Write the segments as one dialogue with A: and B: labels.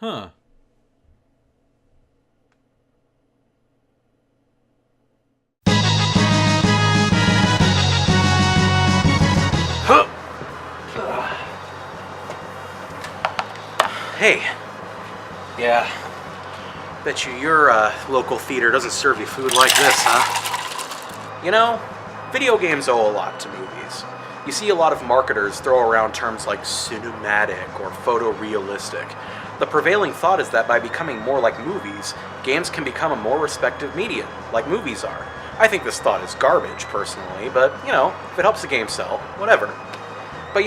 A: Huh.
B: Hey. Yeah. Bet you your local theater doesn't serve you food like this, huh? You know, video games owe a lot to movies. You see a lot of marketers throw around terms like cinematic or photorealistic. The prevailing thought is that by becoming more like movies, games can become a more respected medium, like movies are. I think this thought is garbage, personally, but, if it helps the game sell, whatever. But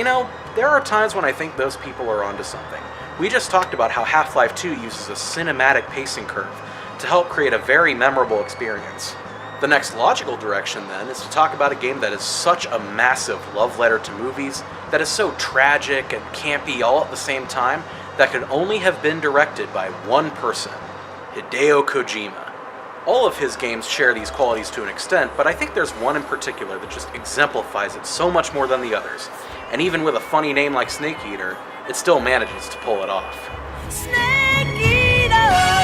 B: there are times when I think those people are onto something. We just talked about how Half-Life 2 uses a cinematic pacing curve to help create a very memorable experience. The next logical direction, then, is to talk about a game that is such a massive love letter to movies, that is so tragic and campy all at the same time, that could only have been directed by one person, Hideo Kojima. All of his games share these qualities to an extent, but I think there's one in particular that just exemplifies it so much more than the others. And even with a funny name like Snake Eater, it still manages to pull it off.
C: Snake Eater!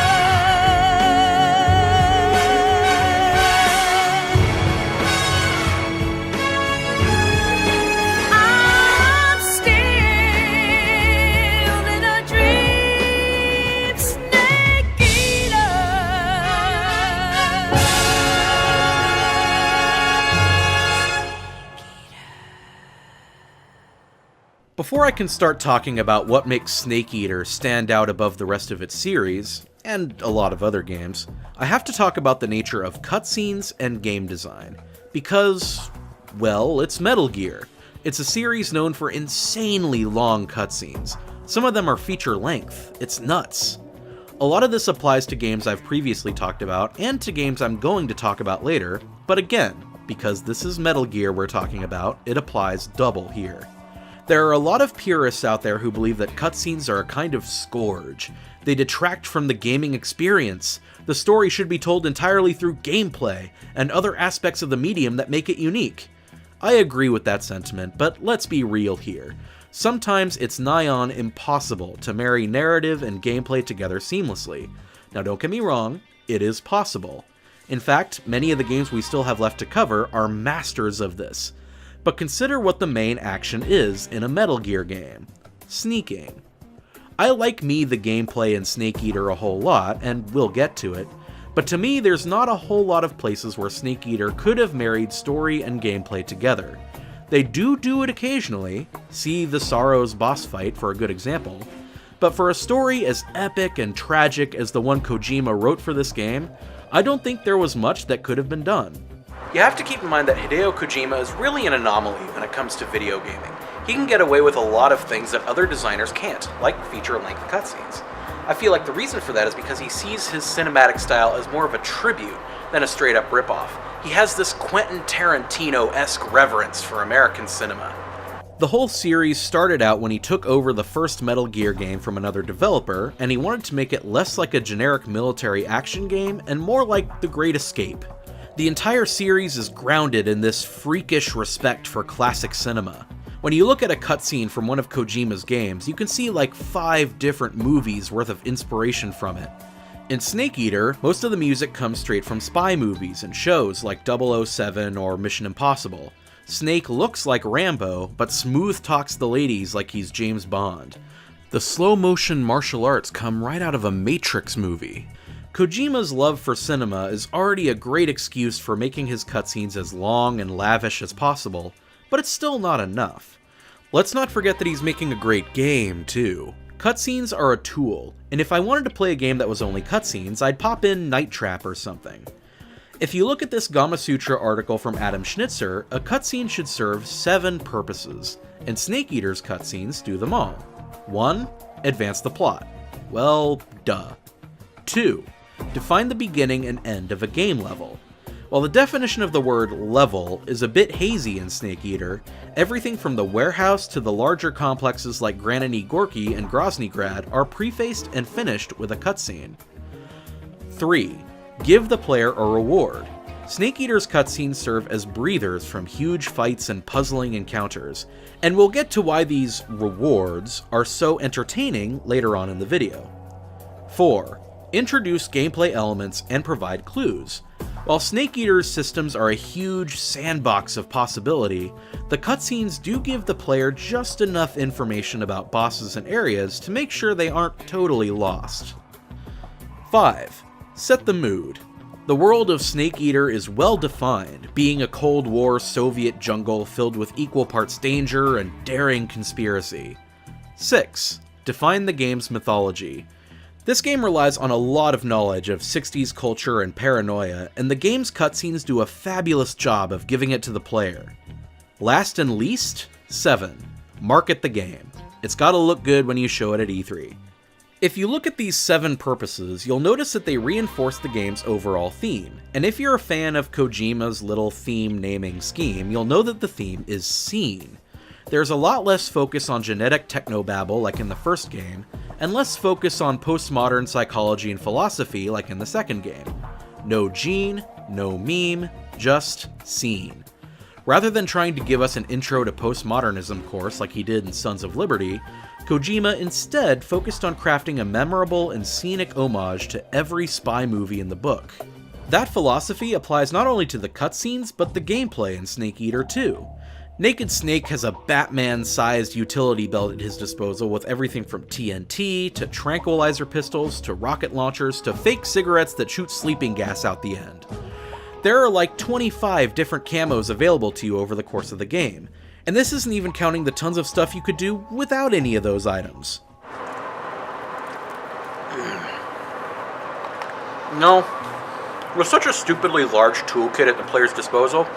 A: Before I can start talking about what makes Snake Eater stand out above the rest of its series, and a lot of other games, I have to talk about the nature of cutscenes and game design. Because, well, it's Metal Gear. It's a series known for insanely long cutscenes. Some of them are feature length. It's nuts. A lot of this applies to games I've previously talked about, and to games I'm going to talk about later, but again, because this is Metal Gear we're talking about, it applies double here. There are a lot of purists out there who believe that cutscenes are a kind of scourge. They detract from the gaming experience. The story should be told entirely through gameplay, and other aspects of the medium that make it unique. I agree with that sentiment, but let's be real here. Sometimes it's nigh on impossible to marry narrative and gameplay together seamlessly. Now don't get me wrong, it is possible. In fact, many of the games we still have left to cover are masters of this. But consider what the main action is in a Metal Gear game. Sneaking. I like the gameplay in Snake Eater a whole lot, and we'll get to it, but to me there's not a whole lot of places where Snake Eater could have married story and gameplay together. They do it occasionally, see the Sorrows boss fight for a good example, but for a story as epic and tragic as the one Kojima wrote for this game, I don't think there was much that could have been done.
B: You have to keep in mind that Hideo Kojima is really an anomaly when it comes to video gaming. He can get away with a lot of things that other designers can't, like feature-length cutscenes. I feel like the reason for that is because he sees his cinematic style as more of a tribute than a straight-up ripoff. He has this Quentin Tarantino-esque reverence for American cinema.
A: The whole series started out when he took over the first Metal Gear game from another developer, and he wanted to make it less like a generic military action game and more like The Great Escape. The entire series is grounded in this freakish respect for classic cinema. When you look at a cutscene from one of Kojima's games, you can see like 5 different movies worth of inspiration from it. In Snake Eater, most of the music comes straight from spy movies and shows like 007 or Mission Impossible. Snake looks like Rambo, but smooth talks the ladies like he's James Bond. The slow-motion martial arts come right out of a Matrix movie. Kojima's love for cinema is already a great excuse for making his cutscenes as long and lavish as possible, but it's still not enough. Let's not forget that he's making a great game, too. Cutscenes are a tool, and if I wanted to play a game that was only cutscenes, I'd pop in Night Trap or something. If you look at this Gamasutra article from Adam Schnitzer, a cutscene should serve 7 purposes, and Snake Eater's cutscenes do them all. 1. Advance the plot. Well, duh. 2. Define the beginning and end of a game level. While the definition of the word level is a bit hazy in Snake Eater, everything from the warehouse to the larger complexes like Graniny Gorky and Groznygrad are prefaced and finished with a cutscene. 3. Give the player a reward. Snake Eater's cutscenes serve as breathers from huge fights and puzzling encounters, and we'll get to why these rewards are so entertaining later on in the video. 4. Introduce gameplay elements and provide clues. While Snake Eater's systems are a huge sandbox of possibility, the cutscenes do give the player just enough information about bosses and areas to make sure they aren't totally lost. 5. Set the mood. The world of Snake Eater is well defined, being a Cold War Soviet jungle filled with equal parts danger and daring conspiracy. 6. Define the game's mythology. This game relies on a lot of knowledge of 60s culture and paranoia, and the game's cutscenes do a fabulous job of giving it to the player. Last and least, 7. Market the game. It's gotta look good when you show it at E3. If you look at these 7 purposes, you'll notice that they reinforce the game's overall theme, and if you're a fan of Kojima's little theme naming scheme, you'll know that the theme is scene. There's a lot less focus on genetic technobabble like in the first game, and less focus on postmodern psychology and philosophy like in the second game. No gene, no meme, just scene. Rather than trying to give us an intro to postmodernism course like he did in Sons of Liberty, Kojima instead focused on crafting a memorable and scenic homage to every spy movie in the book. That philosophy applies not only to the cutscenes, but the gameplay in Snake Eater too. Naked Snake has a Batman-sized utility belt at his disposal with everything from TNT, to tranquilizer pistols, to rocket launchers, to fake cigarettes that shoot sleeping gas out the end. There are like 25 different camos available to you over the course of the game, and this isn't even counting the tons of stuff you could do without any of those items.
B: No, with such a stupidly large toolkit at the player's disposal,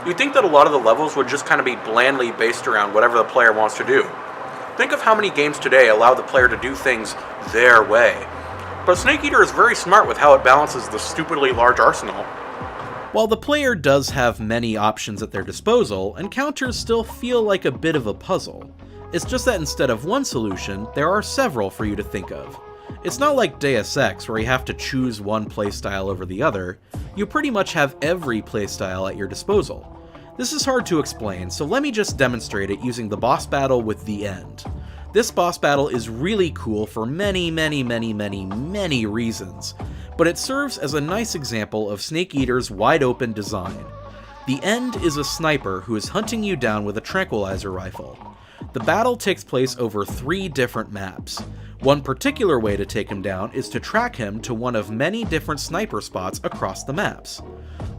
B: you'd think that a lot of the levels would just kind of be blandly based around whatever the player wants to do. Think of how many games today allow the player to do things their way. But Snake Eater is very smart with how it balances the stupidly large arsenal.
A: While the player does have many options at their disposal, encounters still feel like a bit of a puzzle. It's just that instead of one solution, there are several for you to think of. It's not like Deus Ex, where you have to choose one playstyle over the other. You pretty much have every playstyle at your disposal. This is hard to explain, so let me just demonstrate it using the boss battle with The End. This boss battle is really cool for many reasons, but it serves as a nice example of Snake Eater's wide-open design. The End is a sniper who is hunting you down with a tranquilizer rifle. The battle takes place over 3 different maps. One particular way to take him down is to track him to one of many different sniper spots across the maps.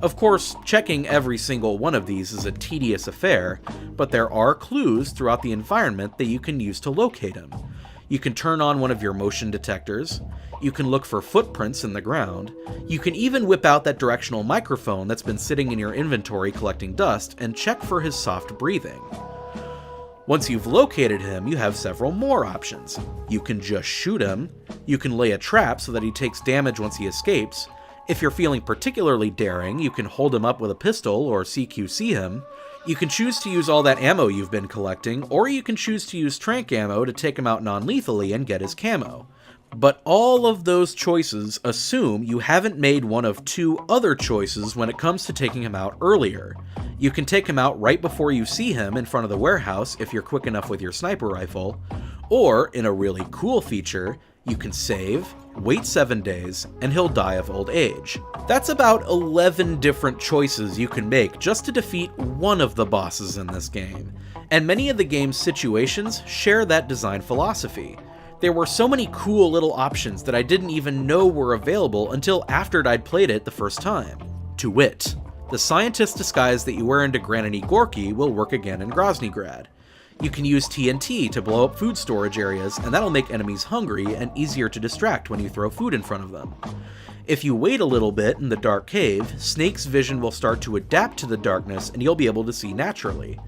A: Of course, checking every single one of these is a tedious affair, but there are clues throughout the environment that you can use to locate him. You can turn on one of your motion detectors, you can look for footprints in the ground, you can even whip out that directional microphone that's been sitting in your inventory collecting dust and check for his soft breathing. Once you've located him, you have several more options. You can just shoot him, you can lay a trap so that he takes damage once he escapes. If you're feeling particularly daring, you can hold him up with a pistol or CQC him. You can choose to use all that ammo you've been collecting, or you can choose to use tranq ammo to take him out non-lethally and get his camo. But all of those choices assume you haven't made one of 2 other choices when it comes to taking him out earlier. You can take him out right before you see him in front of the warehouse if you're quick enough with your sniper rifle, or, in a really cool feature, you can save, wait 7 days, and he'll die of old age. That's about 11 different choices you can make just to defeat one of the bosses in this game, and many of the game's situations share that design philosophy. There were so many cool little options that I didn't even know were available until after I'd played it the first time. To wit, the scientist disguise that you wear into Granny Gorky will work again in Groznygrad. You can use TNT to blow up food storage areas, and that'll make enemies hungry and easier to distract when you throw food in front of them. If you wait a little bit in the dark cave, Snake's vision will start to adapt to the darkness and you'll be able to see naturally.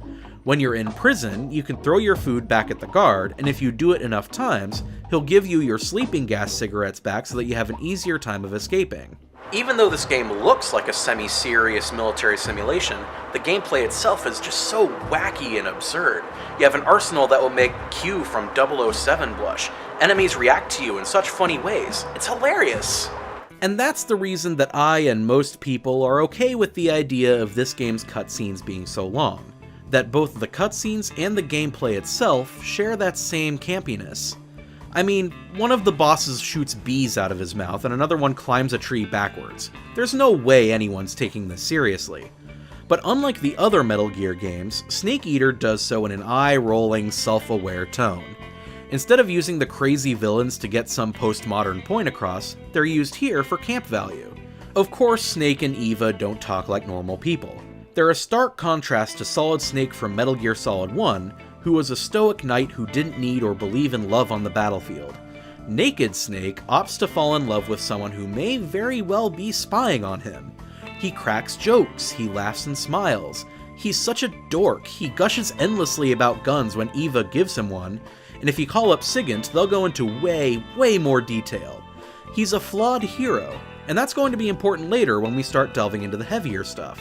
A: When you're in prison, you can throw your food back at the guard, and if you do it enough times, he'll give you your sleeping gas cigarettes back so that you have an easier time of escaping.
B: Even though this game looks like a semi-serious military simulation, the gameplay itself is just so wacky and absurd. You have an arsenal that will make Q from 007 blush. Enemies react to you in such funny ways. It's hilarious!
A: And that's the reason that I and most people are okay with the idea of this game's cutscenes being so long. That both the cutscenes and the gameplay itself share that same campiness. I mean, one of the bosses shoots bees out of his mouth and another one climbs a tree backwards. There's no way anyone's taking this seriously. But unlike the other Metal Gear games, Snake Eater does so in an eye-rolling, self-aware tone. Instead of using the crazy villains to get some postmodern point across, they're used here for camp value. Of course, Snake and Eva don't talk like normal people. They're a stark contrast to Solid Snake from Metal Gear Solid 1, who was a stoic knight who didn't need or believe in love on the battlefield. Naked Snake opts to fall in love with someone who may very well be spying on him. He cracks jokes, he laughs and smiles. He's such a dork, he gushes endlessly about guns when Eva gives him one, and if you call up Sigint, they'll go into way more detail. He's a flawed hero, and that's going to be important later when we start delving into the heavier stuff.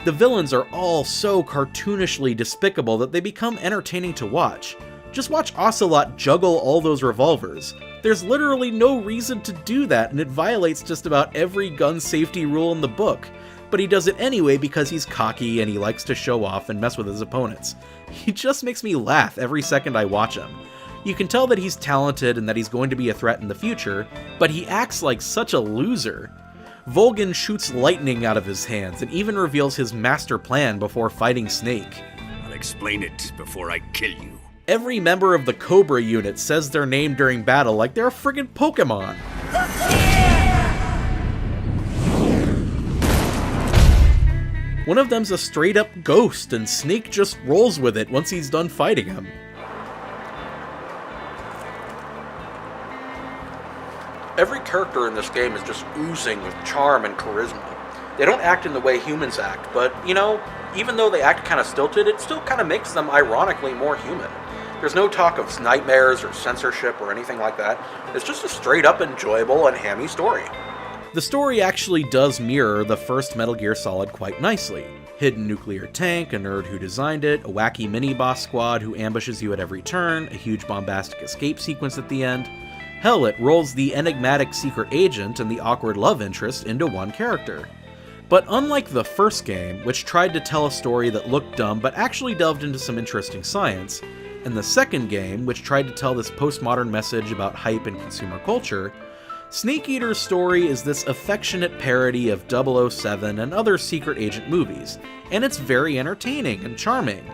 A: The villains are all so cartoonishly despicable that they become entertaining to watch. Just watch Ocelot juggle all those revolvers. There's literally no reason to do that, and it violates just about every gun safety rule in the book. But he does it anyway because he's cocky and he likes to show off and mess with his opponents. He just makes me laugh every second I watch him. You can tell that he's talented and that he's going to be a threat in the future, but he acts like such a loser. Volgin shoots lightning out of his hands and even reveals his master plan before fighting Snake.
D: I'll explain it before I kill you.
A: Every member of the Cobra unit says their name during battle like they're a friggin' Pokemon. One of them's a straight up ghost and Snake just rolls with it once he's done fighting him.
B: Every character in this game is just oozing with charm and charisma. They don't act in the way humans act, but, you know, even though they act kind of stilted, it still kind of makes them ironically more human. There's no talk of nightmares or censorship or anything like that. It's just a straight up enjoyable and hammy story.
A: The story actually does mirror the first Metal Gear Solid quite nicely. Hidden nuclear tank, a nerd who designed it, a wacky mini-boss squad who ambushes you at every turn, a huge bombastic escape sequence at the end. Hell, it rolls the enigmatic secret agent and the awkward love interest into one character. But unlike the first game, which tried to tell a story that looked dumb but actually delved into some interesting science, and the second game, which tried to tell this postmodern message about hype and consumer culture, Snake Eater's story is this affectionate parody of 007 and other secret agent movies, and it's very entertaining and charming.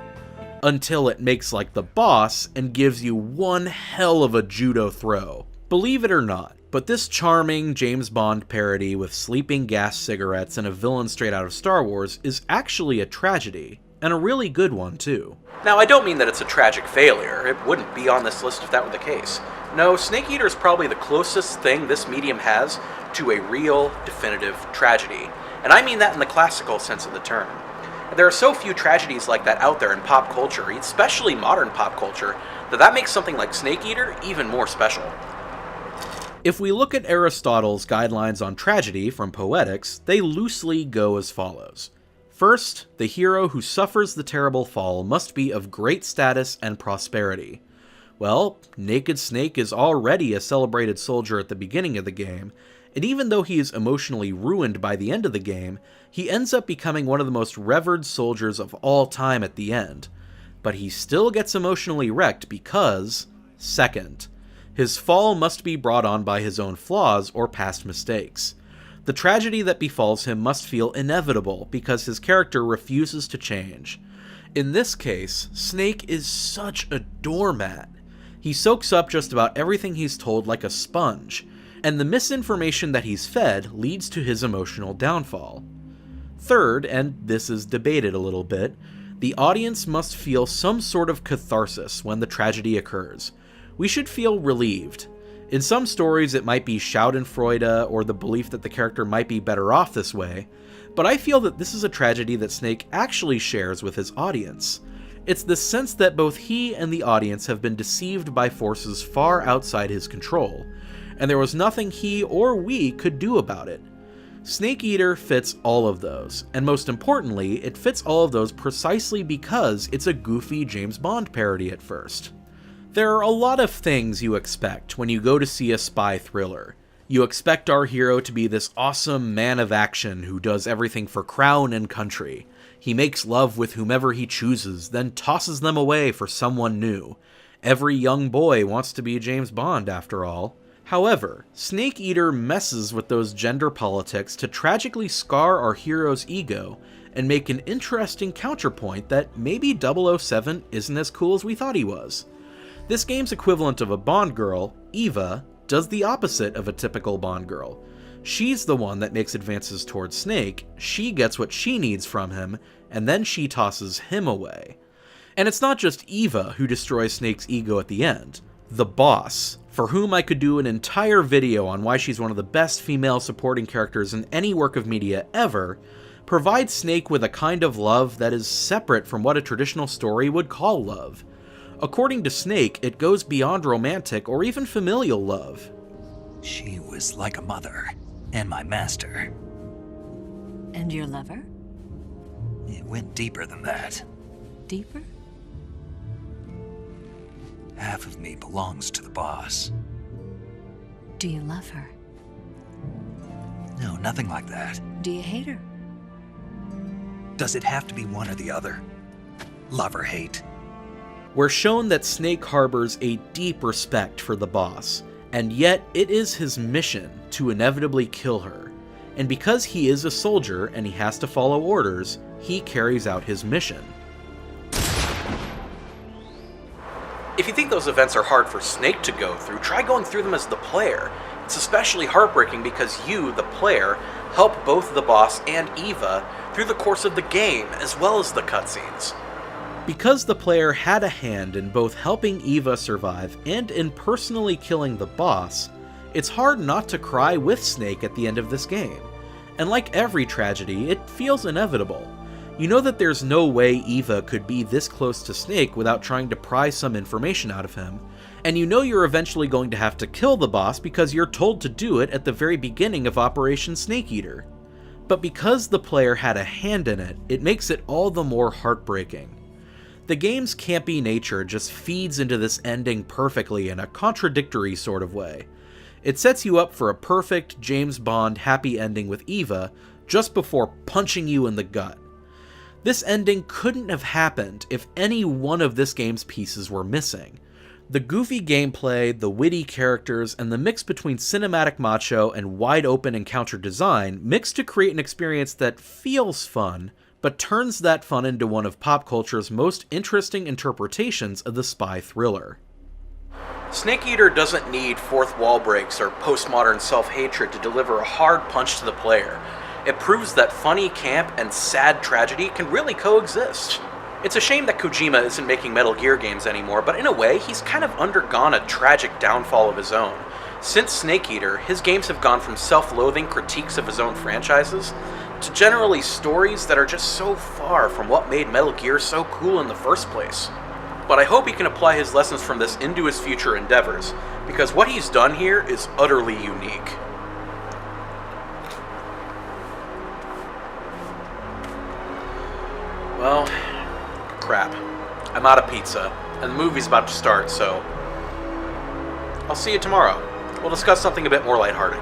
A: Until it makes like the boss and gives you one hell of a judo throw. Believe it or not, but this charming James Bond parody with sleeping gas cigarettes and a villain straight out of Star Wars is actually a tragedy, and a really good one too.
B: Now, I don't mean that it's a tragic failure. It wouldn't be on this list if that were the case. No, Snake Eater is probably the closest thing this medium has to a real, definitive tragedy. And I mean that in the classical sense of the term. There are so few tragedies like that out there in pop culture, especially modern pop culture, that makes something like Snake Eater even more special.
A: If we look at Aristotle's guidelines on tragedy from Poetics, they loosely go as follows. First, the hero who suffers the terrible fall must be of great status and prosperity. Well, Naked Snake is already a celebrated soldier at the beginning of the game, and even though he is emotionally ruined by the end of the game, he ends up becoming one of the most revered soldiers of all time at the end. But he still gets emotionally wrecked because, second, his fall must be brought on by his own flaws or past mistakes. The tragedy that befalls him must feel inevitable because his character refuses to change. In this case, Snake is such a doormat. He soaks up just about everything he's told like a sponge, and the misinformation that he's fed leads to his emotional downfall. Third, and this is debated a little bit, the audience must feel some sort of catharsis when the tragedy occurs. We should feel relieved. In some stories it might be schadenfreude or the belief that the character might be better off this way, but I feel that this is a tragedy that Snake actually shares with his audience. It's the sense that both he and the audience have been deceived by forces far outside his control, and there was nothing he or we could do about it. Snake Eater fits all of those, and most importantly, it fits all of those precisely because it's a goofy James Bond parody at first. There are a lot of things you expect when you go to see a spy thriller. You expect our hero to be this awesome man of action who does everything for crown and country. He makes love with whomever he chooses, then tosses them away for someone new. Every young boy wants to be James Bond, after all. However, Snake Eater messes with those gender politics to tragically scar our hero's ego and make an interesting counterpoint that maybe 007 isn't as cool as we thought he was. This game's equivalent of a Bond girl, Eva, does the opposite of a typical Bond girl. She's the one that makes advances towards Snake, she gets what she needs from him, and then she tosses him away. And it's not just Eva who destroys Snake's ego at the end. The boss, for whom I could do an entire video on why she's one of the best female supporting characters in any work of media ever, provides Snake with a kind of love that is separate from what a traditional story would call love. According to Snake, it goes beyond romantic or even familial love.
E: She was like a mother, and my master.
C: And your lover?
E: It went deeper than that.
C: Deeper?
E: Half of me belongs to the boss.
C: Do you love her?
E: No, nothing like that.
C: Do you hate her?
E: Does it have to be one or the other? Love or hate?
A: We're shown that Snake harbors a deep respect for the boss, and yet it is his mission to inevitably kill her. And because he is a soldier and he has to follow orders, he carries out his mission.
B: If you think those events are hard for Snake to go through, try going through them as the player. It's especially heartbreaking because you, the player, help both the boss and Eva through the course of the game, as well as the cutscenes.
A: Because the player had a hand in both helping Eva survive and in personally killing the boss, it's hard not to cry with Snake at the end of this game. And like every tragedy, it feels inevitable. You know that there's no way Eva could be this close to Snake without trying to pry some information out of him, and you know you're eventually going to have to kill the boss because you're told to do it at the very beginning of Operation Snake Eater. But because the player had a hand in it, it makes it all the more heartbreaking. The game's campy nature just feeds into this ending perfectly in a contradictory sort of way. It sets you up for a perfect James Bond happy ending with Eva just before punching you in the gut. This ending couldn't have happened if any one of this game's pieces were missing. The goofy gameplay, the witty characters, and the mix between cinematic macho and wide-open encounter design mix to create an experience that feels fun, but turns that fun into one of pop culture's most interesting interpretations of the spy thriller.
B: Snake Eater doesn't need fourth wall breaks or postmodern self-hatred to deliver a hard punch to the player. It proves that funny camp and sad tragedy can really coexist. It's a shame that Kojima isn't making Metal Gear games anymore, but in a way, he's kind of undergone a tragic downfall of his own. Since Snake Eater, his games have gone from self-loathing critiques of his own franchises to generally stories that are just so far from what made Metal Gear so cool in the first place. But I hope he can apply his lessons from this into his future endeavors, because what he's done here is utterly unique. Well, crap. I'm out of pizza, and the movie's about to start, so I'll see you tomorrow. We'll discuss something a bit more lighthearted.